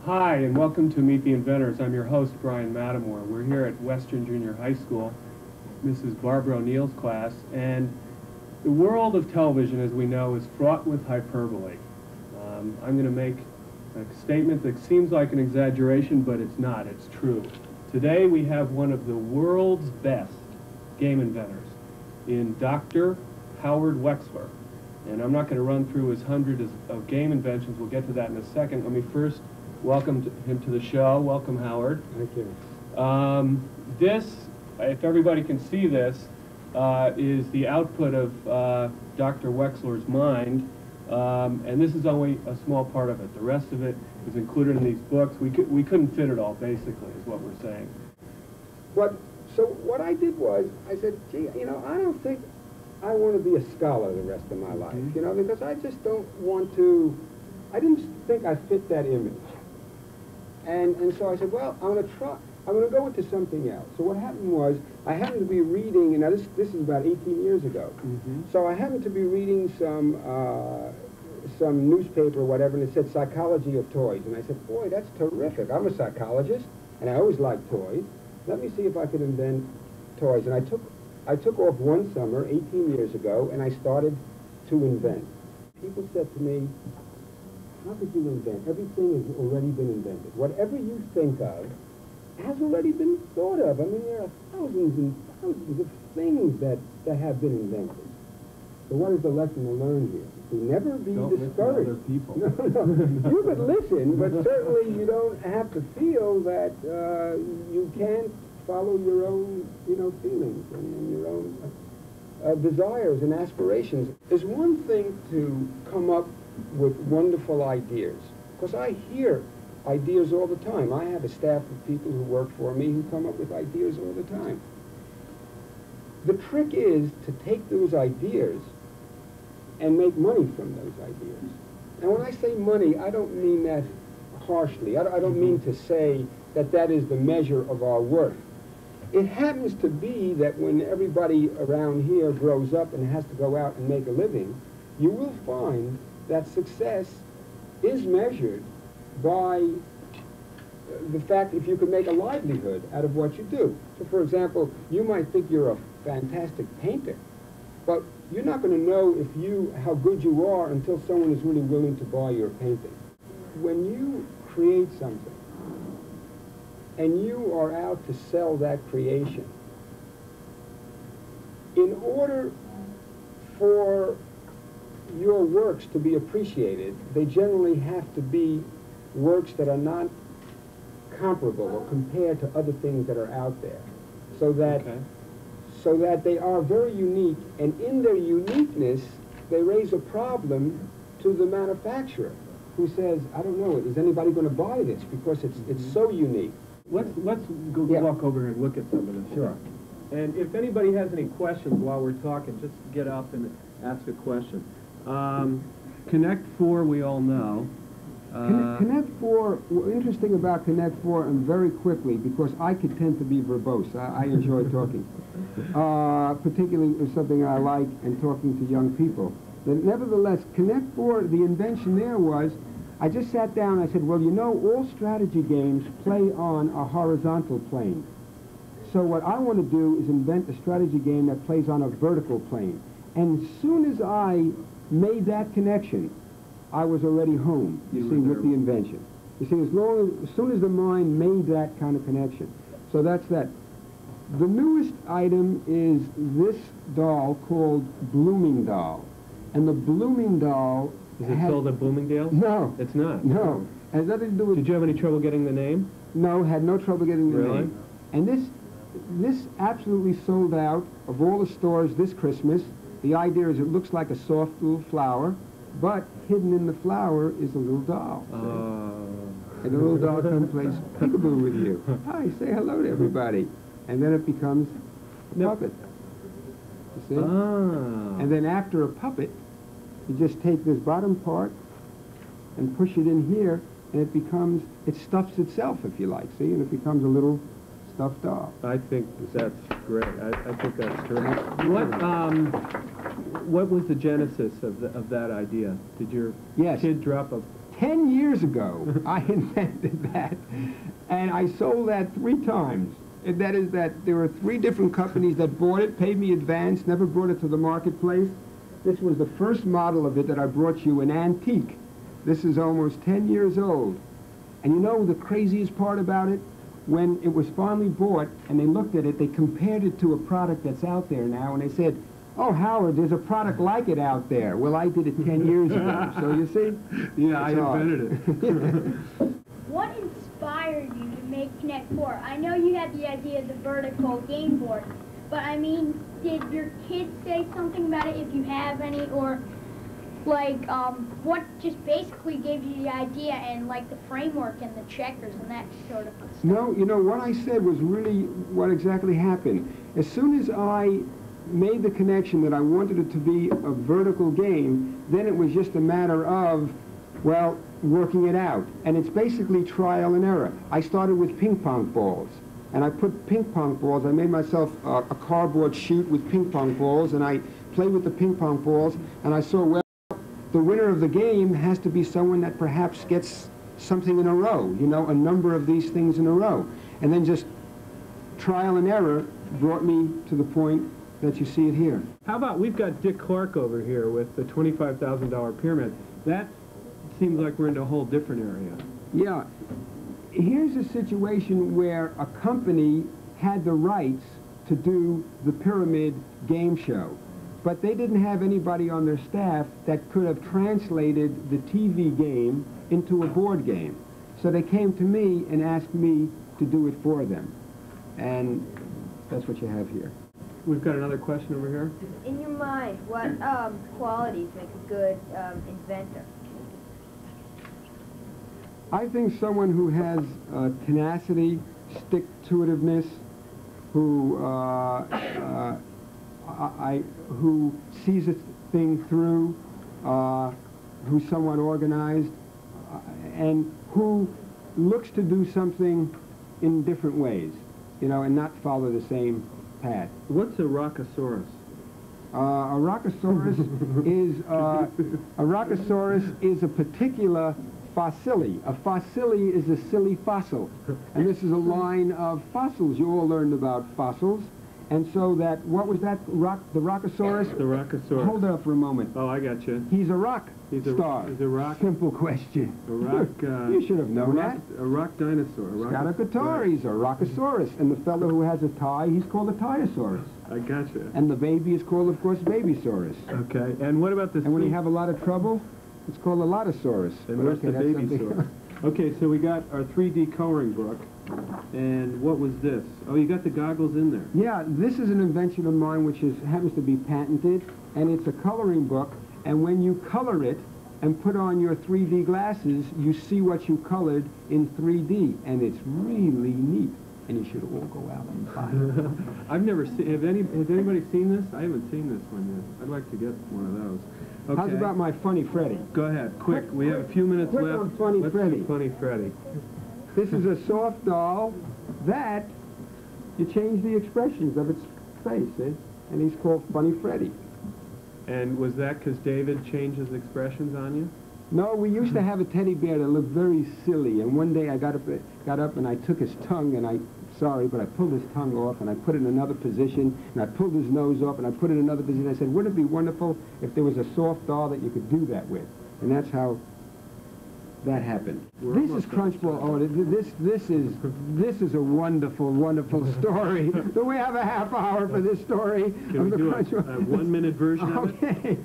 Hi, and welcome to Meet the Inventors. I'm your host, Brian Matamore. We're here at Western Junior High School, Mrs. Barbara O'Neill's class, and the world of television, as we know, is fraught with hyperbole. I'm going to make a statement that seems like an exaggeration, but it's not. It's true. Today we have one of the world's best game inventors in Dr. Howard Wexler. And I'm not going to run through his hundred of game inventions. We'll get to that in a second. Let me first welcome him to the show. Welcome, Howard. Thank you. This, if everybody can see this, is the output of Dr. Wexler's mind, and this is only a small part of it. The rest of it is included in these books. We couldn't fit it all, basically, is what we're saying. So what I did was, I said, gee, I don't think I want to be a scholar the rest of my life, because I just don't want to, I didn't think I fit that image. And so I said, well, I'm going to go into something else. So what happened was, I happened to be reading, and now this is about 18 years ago. So I happened to be reading some newspaper or whatever, and it said Psychology of Toys. And I said, boy, that's terrific. I'm a psychologist, and I always liked toys. Let me see if I could invent toys. And I took off one summer, 18 years ago, and I started to invent. People said to me, how could you invent? Everything has already been invented. Whatever you think of has already been thought of. I mean, there are thousands and thousands of things that have been invented. So what is the lesson to learn here? To never be discouraged. Other people. No. You could listen, but certainly you don't have to feel that you can't follow your own, feelings and your own desires and aspirations. There's one thing to come up with wonderful ideas, because I hear ideas all the time. I have a staff of people who work for me who come up with ideas all the time. The trick is to take those ideas and make money from those ideas. And when I say money, I don't mean that harshly. I don't mean to say that that is the measure of our worth. It happens to be that when everybody around here grows up and has to go out and make a living, you will find that success is measured by the fact if you can make a livelihood out of what you do. So, for example, you might think you're a fantastic painter, but you're not going to know how good you are until someone is really willing to buy your painting. When you create something and you are out to sell that creation, in order for your works to be appreciated, they generally have to be works that are not comparable or compared to other things that are out there, so that they are very unique, and in their uniqueness, they raise a problem to the manufacturer, who says, I don't know, is anybody going to buy this because it's so unique? Let's go walk over here and look at some of this. Sure. And if anybody has any questions while we're talking, just get up and ask a question. Connect 4, we all know. Connect 4, interesting about Connect 4, and very quickly, because I could tend to be verbose. I enjoy talking. Particularly with something I like and talking to young people. But nevertheless, Connect 4, the invention there was, I just sat down and I said, well, all strategy games play on a horizontal plane. So what I want to do is invent a strategy game that plays on a vertical plane. And as soon as I made that connection, I was already home, with the invention. You see, as soon as the mind made that kind of connection. So that's that. The newest item is this doll called Blooming Doll. And the Blooming Doll... Is it sold at Bloomingdale's? No. It's not? No. It has nothing to do with... Did you have any trouble getting the name? No, had no trouble getting the name. And this absolutely sold out of all the stores this Christmas. The idea is it looks like a soft little flower, but hidden in the flower is a little doll. And the little doll comes and plays peekaboo with you. Hi, say hello to everybody. And then it becomes a puppet. You see? And then after a puppet, you just take this bottom part and push it in here, and it stuffs itself, if you like, see? And it becomes a little stuffed doll. I think that's great. I think that's terrific. What was the genesis of that idea? Did your kid drop a 10 years ago, I invented that, and I sold that 3 times. And that is that there were 3 different companies that bought it, paid me advance, never brought it to the marketplace. This was the first model of it that I brought you, an antique. This is almost 10 years old. And you know the craziest part about it? When it was finally bought and they looked at it, they compared it to a product that's out there now, and they said, oh, Howard, there's a product like it out there. Well, I did it 10 years ago, so you see? Yeah, I invented it. What inspired you to make Connect 4? I know you had the idea of the vertical game board, but I mean, did your kids say something about it, if you have any, or like, what just basically gave you the idea and like the framework and the checkers and that sort of stuff? No, you know, what I said was really what exactly happened. As soon as I made the connection that I wanted it to be a vertical game, then it was just a matter of, well, working it out. And it's basically trial and error. I started with ping pong balls. And I put ping pong balls, I made myself a cardboard chute with ping pong balls, and I played with the ping pong balls, and I saw, well, the winner of the game has to be someone that perhaps gets something in a row, you know, a number of these things in a row. And then just trial and error brought me to the point that you see it here. How about, we've got Dick Clark over here with the $25,000 pyramid. That seems like we're into a whole different area. Yeah. Here's a situation where a company had the rights to do the pyramid game show, but they didn't have anybody on their staff that could have translated the TV game into a board game. So they came to me and asked me to do it for them. And that's what you have here. We've got another question over here. In your mind, what qualities make a good inventor? I think someone who has tenacity, stick-to-itiveness, who sees a thing through, who's somewhat organized, and who looks to do something in different ways, you know, and not follow the same path. What's a Rockosaurus? A Rockosaurus is a particular fossili. A fossili is a silly fossil. And this is a line of fossils. You all learned about fossils. And so that, what was that? The Rockosaurus? The Rockosaurus. Hold it up for a moment. Oh, I got you. He's a rock star. He's a rock. Simple question. A rock. You should have known that. A rock dinosaur. He's got a guitar. He's a Rockosaurus. And the fellow who has a tie, he's called a Tiosaurus. I got you. And the baby is called, of course, Babysaurus. Okay. And what about this? And when you have a lot of trouble, it's called a Lotosaurus. And where's the Babysaurus? Okay, so we got our 3D coloring book. And what was this? Oh, you got the goggles in there. Yeah, this is an invention of mine which happens to be patented, and it's a coloring book, and when you color it and put on your 3D glasses, you see what you colored in 3D, and it's really neat, and you should all go out and buy it. I've never seen, has anybody seen this? I haven't seen this one yet. I'd like to get one of those. Okay. How's about my Funny Freddy? Go ahead, quick. We have a few minutes quick left. On Funny Let's Freddy. do Funny Freddy. This is a soft doll that you change the expressions of its face, see? And he's called Funny Freddy. And was that because David changed his expressions on you? No, we used to have a teddy bear that looked very silly, and one day I got up and I took his tongue, and I pulled his tongue off, and I put it in another position, and I pulled his nose off, and I put it in another position. I said, wouldn't it be wonderful if there was a soft doll that you could do that with? And that's how that happened. This is Crunchball. Oh, this is a wonderful, wonderful story. Do we have a half hour for this story? Can we do a 1-minute version of it? Okay.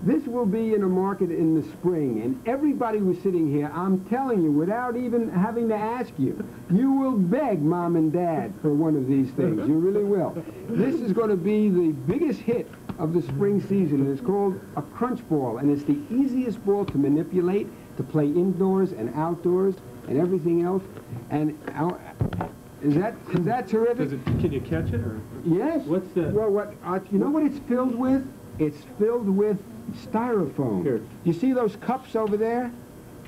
This will be in a market in the spring, and everybody who's sitting here, I'm telling you, without even having to ask you, you will beg Mom and Dad for one of these things. You really will. This is going to be the biggest hit of the spring season, and it's called a Crunch Ball, and it's the easiest ball to manipulate, to play indoors and outdoors and everything else. And is that terrific? Can you catch it? Or? Yes. What's that? Well, you know what it's filled with? It's filled with styrofoam. Here. You see those cups over there?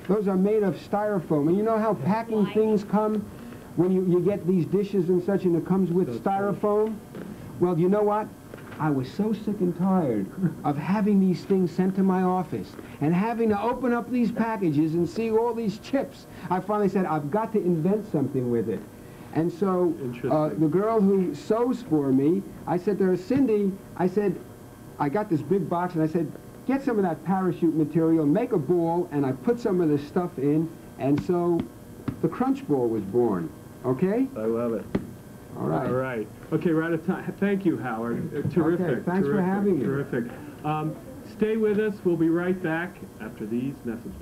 Those are made of styrofoam. And you know how packing things come when you get these dishes and such, and it comes with styrofoam? Well, you know what? I was so sick and tired of having these things sent to my office and having to open up these packages and see all these chips. I finally said, I've got to invent something with it. And so the girl who sews for me, I said to her, Cindy, I said, I got this big box, and I said, get some of that parachute material, make a ball, and I put some of this stuff in, and so the crunch ball was born. Okay? I love it. All right. All right. Okay, we're out of time. Thank you, Howard. Terrific. Okay, thanks for having me. Terrific. Stay with us. We'll be right back after these messages.